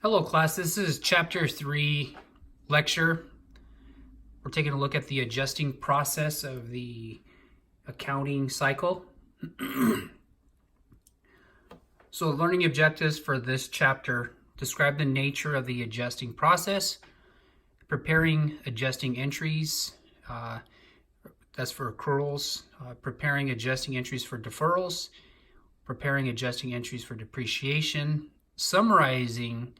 Hello class, this is chapter 3 lecture. We're taking a look at the adjusting process of the accounting cycle. So learning objectives for this chapter: describe the nature of the adjusting process, preparing adjusting entries, that's for accruals, preparing adjusting entries for deferrals, preparing adjusting entries for depreciation, summarizing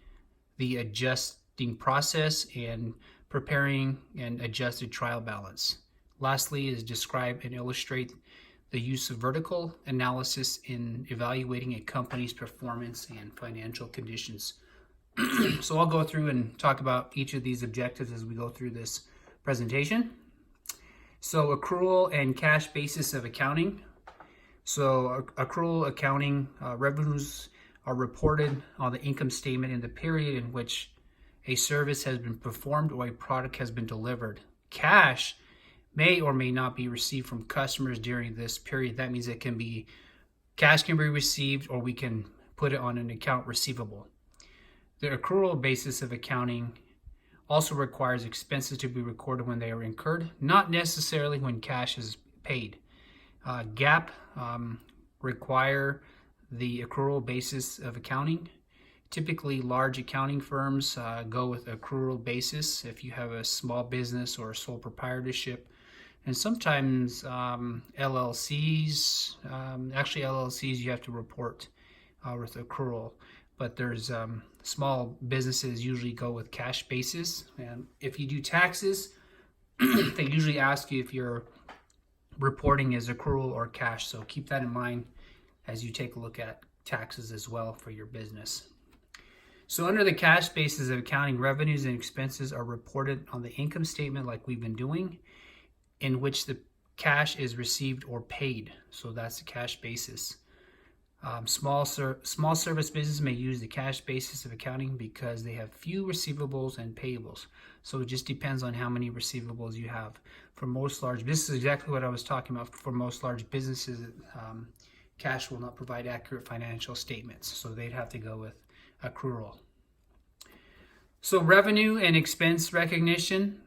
the adjusting process, and preparing an adjusted trial balance. Lastly is describe and illustrate the use of vertical analysis in evaluating a company's performance and financial conditions. So I'll go through and talk about each of these objectives as we go through this presentation. So accrual and cash basis of accounting. So accrual accounting, revenues are reported on the income statement in the period in which a service has been performed or a product has been delivered. Cash may or may not be received from customers during this period. That means cash can be received, or we can put it on an account receivable. The accrual basis of accounting also requires expenses to be recorded when they are incurred, not necessarily when cash is paid. GAAP require the accrual basis of accounting. Typically, large accounting firms go with accrual basis if you have a small business or a sole proprietorship. And sometimes LLCs, LLCs you have to report with accrual. But there's small businesses usually go with cash basis. And if you do taxes, they usually ask you if you're reporting as accrual or cash. So keep that in mind as you take a look at taxes as well for your business. So under the cash basis of accounting, revenues and expenses are reported on the income statement like we've been doing, in which the cash is received or paid. So that's the cash basis. Small service business may use the cash basis of accounting because they have few receivables and payables. So it just depends on how many receivables you have. For most large businesses, exactly what I was talking about. For most large businesses, cash will not provide accurate financial statements, so they'd have to go with accrual. So revenue and expense recognition.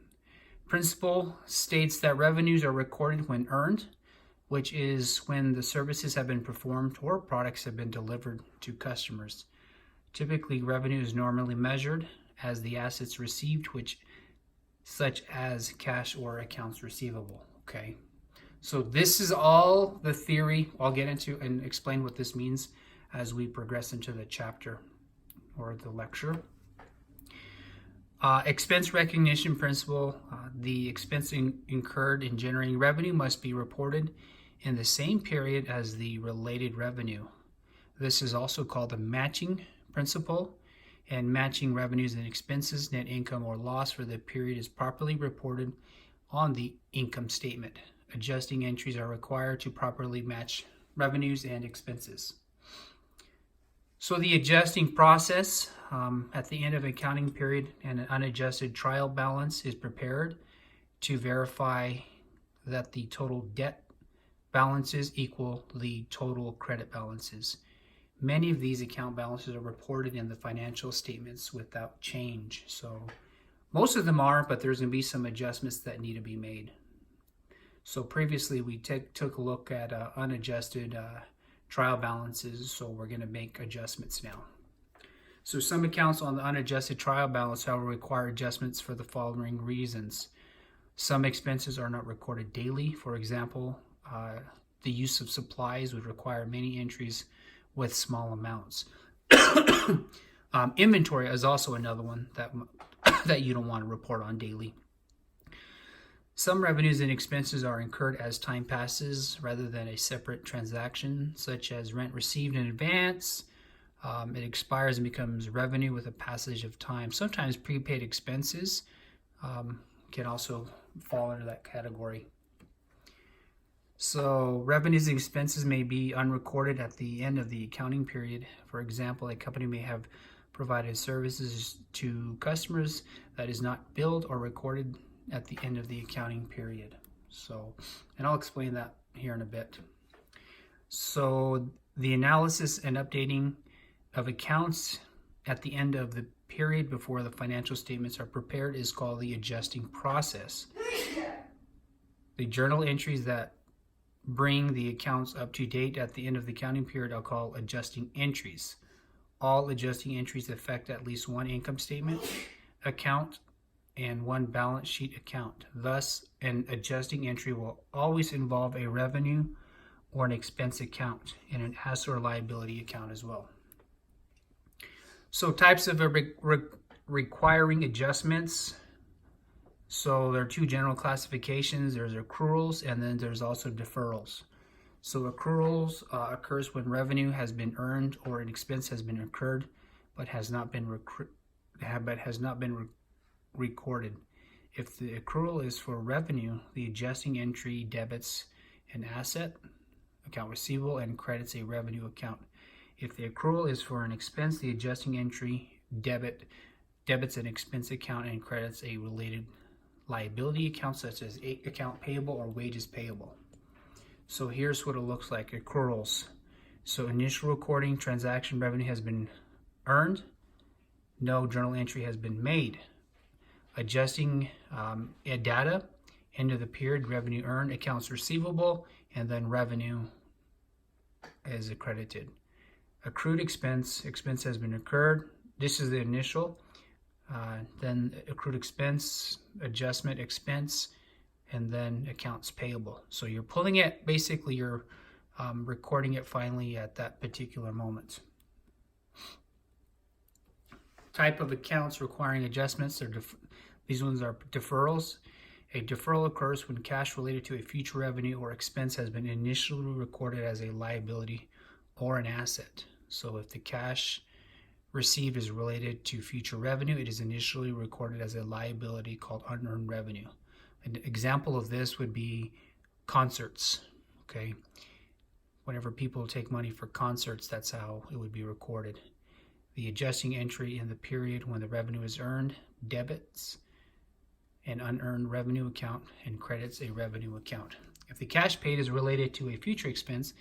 Principle states that revenues are recorded when earned, which is when the services have been performed or products have been delivered to customers. Typically, revenue is normally measured as the assets received, such as cash or accounts receivable. Okay, so this is all the theory. I'll get into and explain what this means as we progress into the chapter or the lecture. Expense recognition principle. The expense incurred in generating revenue must be reported in the same period as the related revenue. This is also called the matching principle, and matching revenues and expenses, net income or loss for the period is properly reported on the income statement. Adjusting entries are required to properly match revenues and expenses. So the adjusting process, at the end of an accounting period, and an unadjusted trial balance is prepared to verify that the total debt balances equal the total credit balances. Many of these account balances are reported in the financial statements without change. So most of them are, but there's going to be some adjustments that need to be made. So previously we took a look at unadjusted trial balances, so we're going to make adjustments now. So some accounts on the unadjusted trial balance, however, require adjustments for the following reasons. Some expenses are not recorded daily. For example, the use of supplies would require many entries with small amounts. Inventory is also another one that you don't want to report on daily. Some revenues and expenses are incurred as time passes rather than a separate transaction, such as rent received in advance. It expires and becomes revenue with a passage of time. Sometimes prepaid expenses can also fall into that category. So revenues and expenses may be unrecorded at the end of the accounting period. For example, a company may have provided services to customers that is not billed or recorded at the end of the accounting period. So, and I'll explain that here in a bit. So the analysis and updating of accounts at the end of the period before the financial statements are prepared is called the adjusting process. The journal entries that bring the accounts up to date at the end of the accounting period are called adjusting entries. All adjusting entries affect at least one income statement account and one balance sheet account. Thus, an adjusting entry will always involve a revenue or an expense account and an asset or liability account as well. So types of requiring adjustments. So there are two general classifications. There's accruals and then there's also deferrals. So accruals occurs when revenue has been earned or an expense has been incurred but has not been recorded. If the accrual is for revenue, the adjusting entry debits an asset account receivable and credits a revenue account. If the accrual is for an expense, the adjusting entry debits an expense account and credits a related liability account such as account payable or wages payable. So here's what it looks like. Accruals. So initial recording, transaction revenue has been earned. No journal entry has been made. Adjusting data, end of the period, revenue earned, accounts receivable, and then revenue is accredited. Accrued expense has been incurred. This is the initial. Then accrued expense, adjustment expense, and then accounts payable. So you're pulling it, basically you're recording it finally at that particular moment. Type of accounts requiring adjustments, these ones are deferrals. A deferral occurs when cash related to a future revenue or expense has been initially recorded as a liability or an asset. So if the cash received is related to future revenue, it is initially recorded as a liability called unearned revenue. An example of this would be concerts, okay? Whenever people take money for concerts, that's how it would be recorded. The adjusting entry in the period when the revenue is earned debits an unearned revenue account and credits a revenue account. If the cash paid is related to a future expense,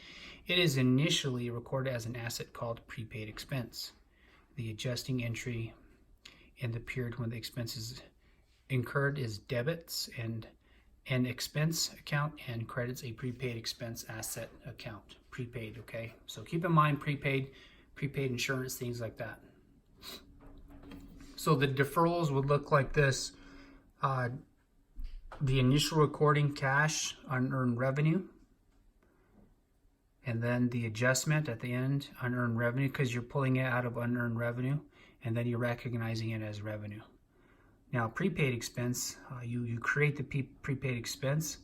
it is initially recorded as an asset called prepaid expense. The adjusting entry in the period when the expense is incurred is debits and an expense account and credits a prepaid expense asset account. Prepaid, okay? So keep in mind prepaid insurance, things like that. So the deferrals would look like this. The initial recording, cash, unearned revenue, and then the adjustment at the end, unearned revenue, because you're pulling it out of unearned revenue, and then you're recognizing it as revenue. Now, prepaid expense, you create the prepaid expense,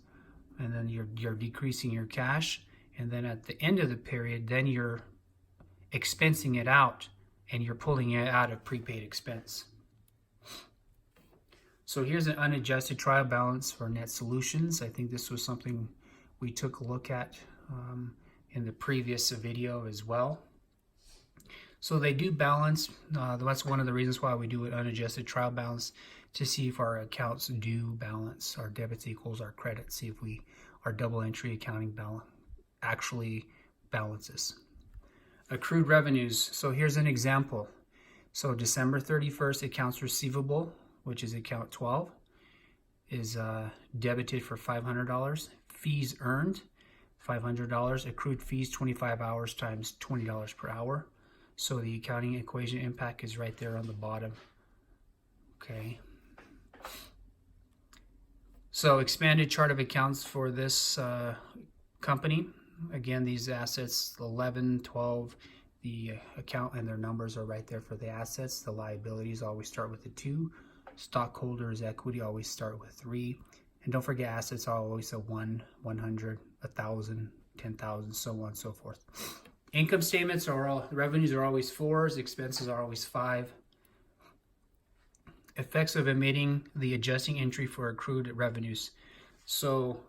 and then you're decreasing your cash, and then at the end of the period, then you're expensing it out, and you're pulling it out of prepaid expense. So here's an unadjusted trial balance for NetSolutions. I think this was something we took a look at in the previous video as well. So they do balance. That's one of the reasons why we do an unadjusted trial balance, to see if our accounts do balance, our debits equals our credits, see if our double entry accounting balance actually balances. Accrued revenues. So here's an example. So December 31st, accounts receivable, which is account 12, is debited for $500. Fees earned, $500. Accrued fees, 25 hours times $20 per hour. So the accounting equation impact is right there on the bottom. Okay. So expanded chart of accounts for this company. Again, these assets, 11, 12, the account and their numbers are right there for the assets. The liabilities always start with a 2. Stockholders' equity always start with 3. And don't forget, assets are always a 1, 100, 1,000, 10,000, so on and so forth. Income statements revenues are always 4s, expenses are always 5. Effects of omitting the adjusting entry for accrued revenues. So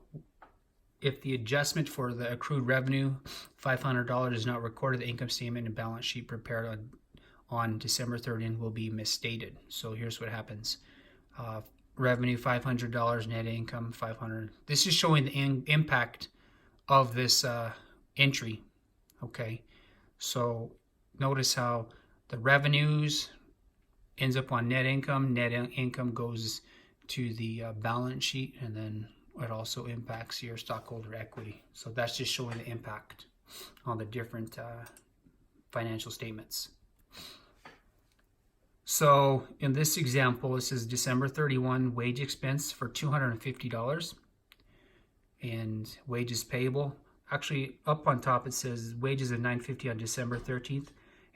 if the adjustment for the accrued revenue, $500, is not recorded, the income statement and balance sheet prepared on December 30th will be misstated. So here's what happens. Revenue $500, net income $500. This is showing the impact of this entry. Okay, so notice how the revenues ends up on net income. Net income goes to the balance sheet, and then it also impacts your stockholder equity. So that's just showing the impact on the different financial statements. So in this example, this is December 31 wage expense for $250 and wages payable. Actually, up on top it says wages of $950 on December 13th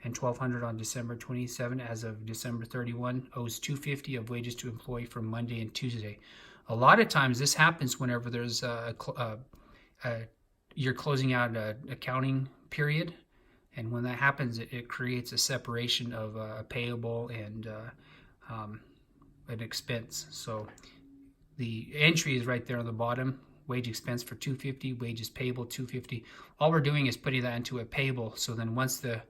and $1,200 on December 27th. As of December 31, owes $250 of wages to employee for Monday and Tuesday. A lot of times this happens whenever there's you're closing out an accounting period, and when that happens, it creates a separation of a payable and an expense. So the entry is right there on the bottom. Wage expense for $250, wages payable $250. All we're doing is putting that into a payable. So then once their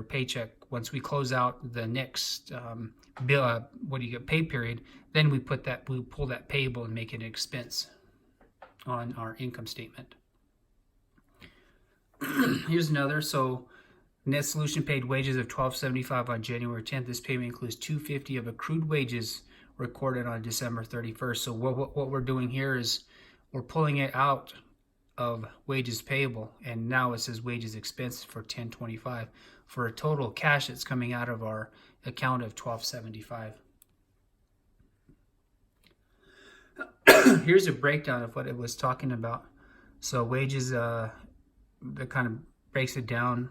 paycheck, once we close out the next bill, pay period, then we pull that payable and make it an expense on our income statement. Here's another. So NetSolution paid wages of $1,275 on January 10th. This payment includes $250 of accrued wages recorded on December 31st. So what we're doing here is we're pulling it out of wages payable, and now it says wages expense for $1,025 for a total cash that's coming out of our account of $1,275. Here's a breakdown of what it was talking about. So wages, that kind of breaks it down.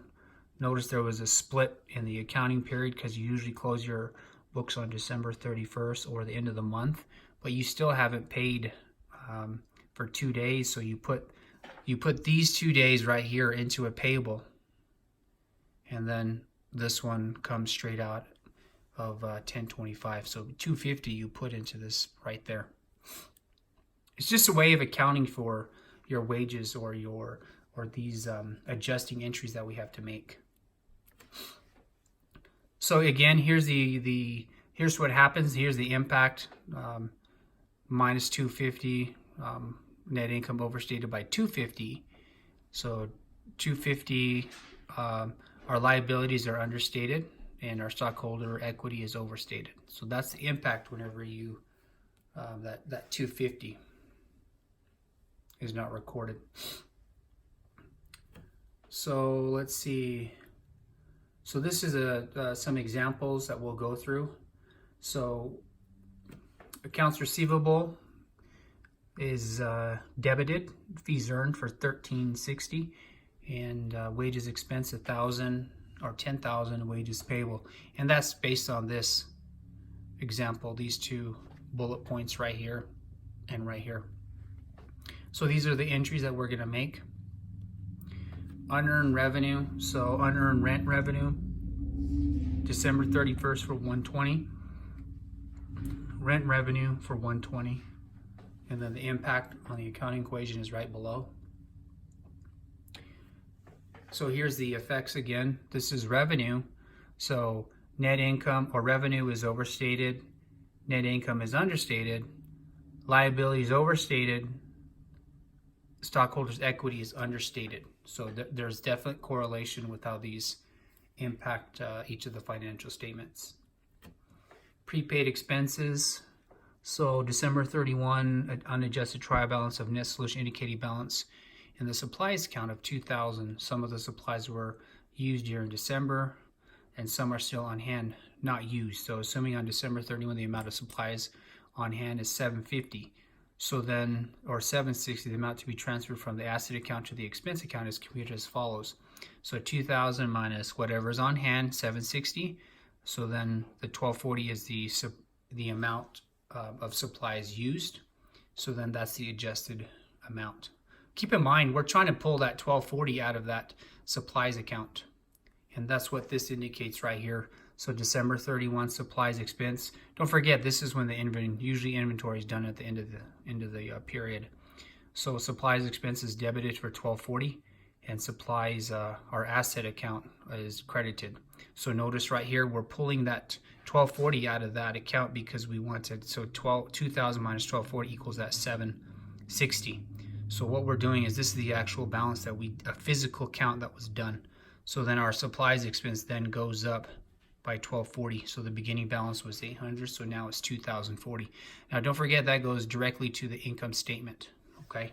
Notice there was a split in the accounting period because you usually close your books on December 31st or the end of the month, but you still haven't paid for 2 days. So you put these 2 days right here into a payable, and then this one comes straight out of $1,025. So $250 you put into this right there. It's just a way of accounting for your wages or these adjusting entries that we have to make. So again, here's what happens. Here's the impact. Minus $250. Net income overstated by $250. So $250. Our liabilities are understated, and our stockholder equity is overstated. So that's the impact whenever you that $250 is not recorded. So let's see. So this is some examples that we'll go through. So accounts receivable is debited, fees earned for $1,360, and wages expense $1,000 or $10,000, wages payable. And that's based on this example, these two bullet points right here and right here. So these are the entries that we're going to make. Unearned revenue, so unearned rent revenue, December 31st for $120. Rent revenue for $120. And then the impact on the accounting equation is right below. So here's the effects again. This is revenue. So net income or revenue is overstated. Net income is understated. Liability is overstated. Stockholders' equity is understated. So there's definite correlation with how these impact each of the financial statements. Prepaid expenses. So December 31, an unadjusted trial balance of NetSolution indicating balance in the supplies account of $2,000. Some of the supplies were used during December, and some are still on hand, not used. So assuming on December 31, the amount of supplies on hand is $750. So then, or $760, the amount to be transferred from the asset account to the expense account is computed as follows. So $2,000 minus whatever is on hand, $760. So then the $1,240 is the amount of supplies used. So then that's the adjusted amount. Keep in mind, we're trying to pull that $1,240 out of that supplies account. And that's what this indicates right here. So December 31 supplies expense. Don't forget, this is when the usually inventory is done at the end of the period. So supplies expense is debited for $1,240, and supplies, our asset account is credited. So notice right here, we're pulling that $1,240 out of that account because we wanted, so $2,000 minus $1,240 equals that $760. So what we're doing is this is the actual balance that a physical count that was done. So then our supplies expense then goes up by 1240. So the beginning balance was 800, so now it's 2040. Now don't forget that goes directly to the income statement, okay?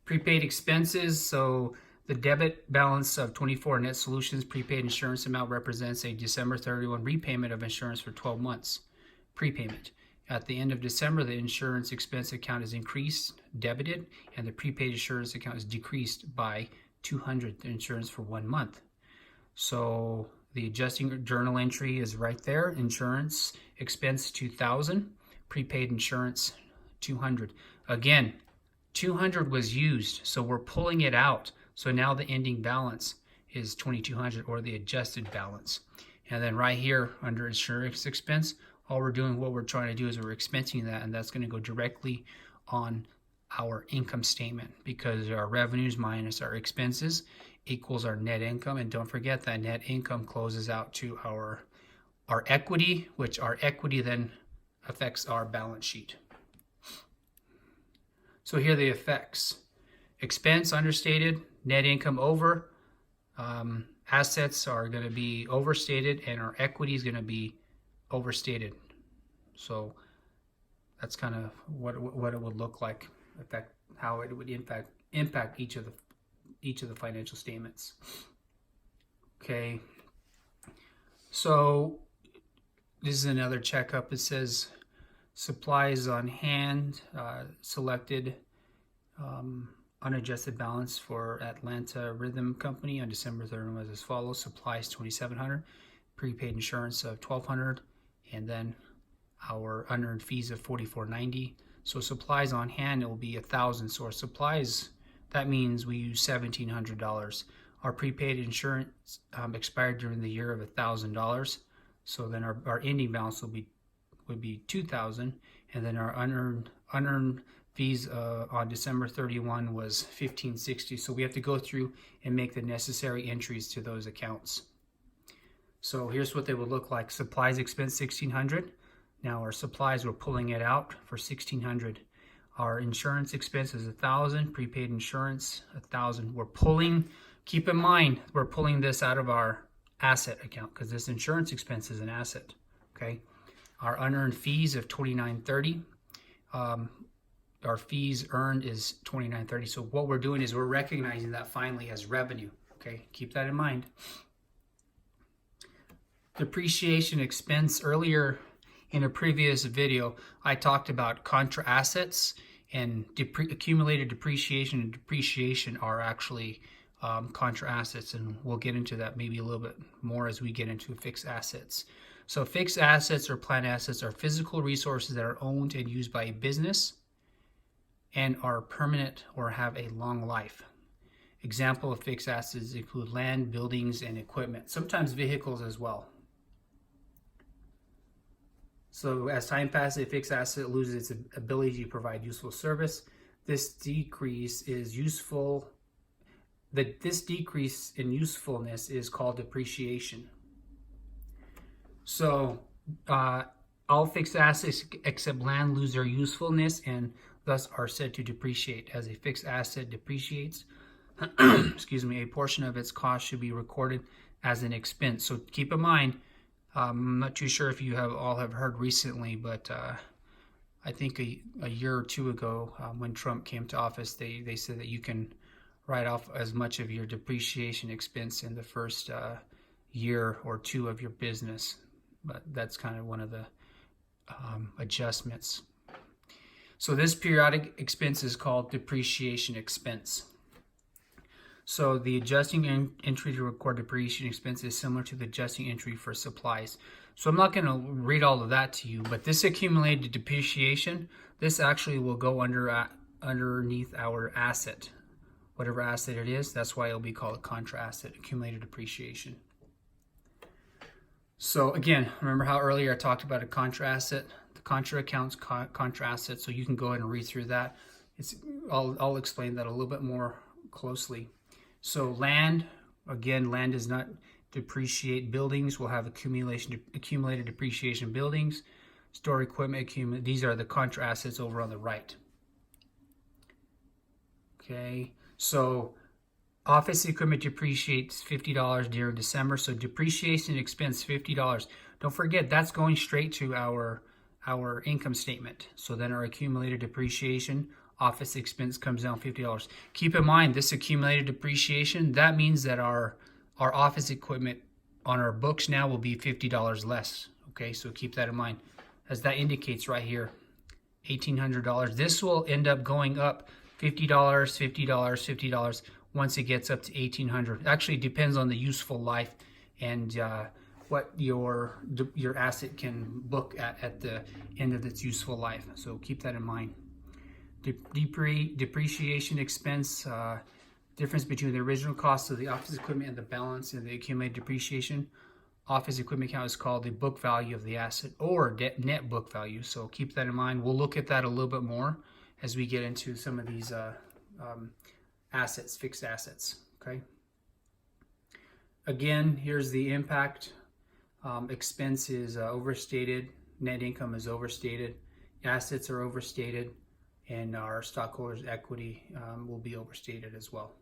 Prepaid expenses, so the debit balance of 24 NetSolutions prepaid insurance amount represents a December 31 repayment of insurance for 12 months prepayment. At the end of December, the insurance expense account is increased, debited, and the prepaid insurance account is decreased by 200, the insurance for 1 month. So the adjusting journal entry is right there. Insurance expense 2,000, prepaid insurance 200. Again, 200 was used, so we're pulling it out. So now the ending balance is 2,200, or the adjusted balance. And then right here under insurance expense, all we're doing, what we're trying to do is we're expensing that, and that's going to go directly on our income statement, because our revenues minus our expenses equals our net income. And don't forget that net income closes out to our equity, which our equity then affects our balance sheet. So here are the effects. Expense understated, net income over, assets are going to be overstated, and our equity is going to be overstated. So that's kind of what it would look like, affect how it would impact each of the financial statements. Okay, so this is another checkup. It says supplies on hand, selected unadjusted balance for Atlanta Rhythm Company on December 31 was as follows: supplies 2,700, prepaid insurance of 1,200, and then our unearned fees of 4,490. So supplies on hand, it will be 1,000. So our supplies, that means we use $1,700. Our prepaid insurance expired during the year of $1,000. So then our ending balance would be 2,000, and then our unearned fees on December 31 was 1,560. So we have to go through and make the necessary entries to those accounts. So here's what they would look like. Supplies expense 1,600. Now our supplies, we're pulling it out for 1,600. Our insurance expense is 1,000. Prepaid insurance 1,000. We're pulling. Keep in mind, we're pulling this out of our asset account because this insurance expense is an asset. Okay. Our unearned fees of 2,930. Our fees earned is 2,930. So what we're doing is we're recognizing that finally as revenue. Okay. Keep that in mind. Depreciation expense. Earlier in a previous video, I talked about contra assets, and accumulated depreciation and depreciation are actually contra assets, and we'll get into that maybe a little bit more as we get into fixed assets. So fixed assets or plant assets are physical resources that are owned and used by a business and are permanent or have a long life. Example of fixed assets include land, buildings, and equipment, sometimes vehicles as well. So as time passes, a fixed asset loses its ability to provide useful service. This decrease is useful. This decrease in usefulness is called depreciation. So all fixed assets except land lose their usefulness and thus are said to depreciate. As a fixed asset depreciates, excuse me, a portion of its cost should be recorded as an expense. So keep in mind, I'm not too sure if you all have heard recently, but I think a year or two ago, when Trump came to office, they said that you can write off as much of your depreciation expense in the first year or two of your business. But that's kind of one of the adjustments. So this periodic expense is called depreciation expense. So the adjusting entry to record depreciation expense is similar to the adjusting entry for supplies. So I'm not going to read all of that to you, but this accumulated depreciation, this actually will go underneath our asset. Whatever asset it is, that's why it'll be called a contra asset, accumulated depreciation. So again, remember how earlier I talked about a contra asset? The contra accounts, contra asset, so you can go ahead and read through that. I'll explain that a little bit more closely. So land, again, land does not depreciate. Buildings will have accumulated depreciation buildings. Store equipment, these are the contra assets over on the right. Okay, so Office equipment depreciates $50 during December. So depreciation expense $50. Don't forget that's going straight to our income statement. So then our accumulated depreciation office expense comes down $50. Keep in mind this accumulated depreciation, that means that our office equipment on our books now will be $50 less. Okay, so keep that in mind. As that indicates right here, $1,800. This will end up going up $50, $50, $50 once it gets up to $1,800. Actually, it depends on the useful life and what your asset can book at the end of its useful life. So keep that in mind. Depreciation expense, difference between the original cost of the office equipment and the balance and the accumulated depreciation. Office equipment account is called the book value of the asset or net book value. So keep that in mind. We'll look at that a little bit more as we get into some of these assets, fixed assets. Okay. Again, here's the impact. Expense is overstated. Net income is overstated. Assets are overstated. And our stockholders' equity will be overstated as well.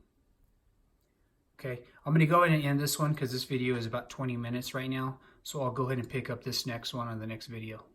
Okay, I'm going to go ahead and end this one because this video is about 20 minutes right now. So I'll go ahead and pick up this next one on the next video.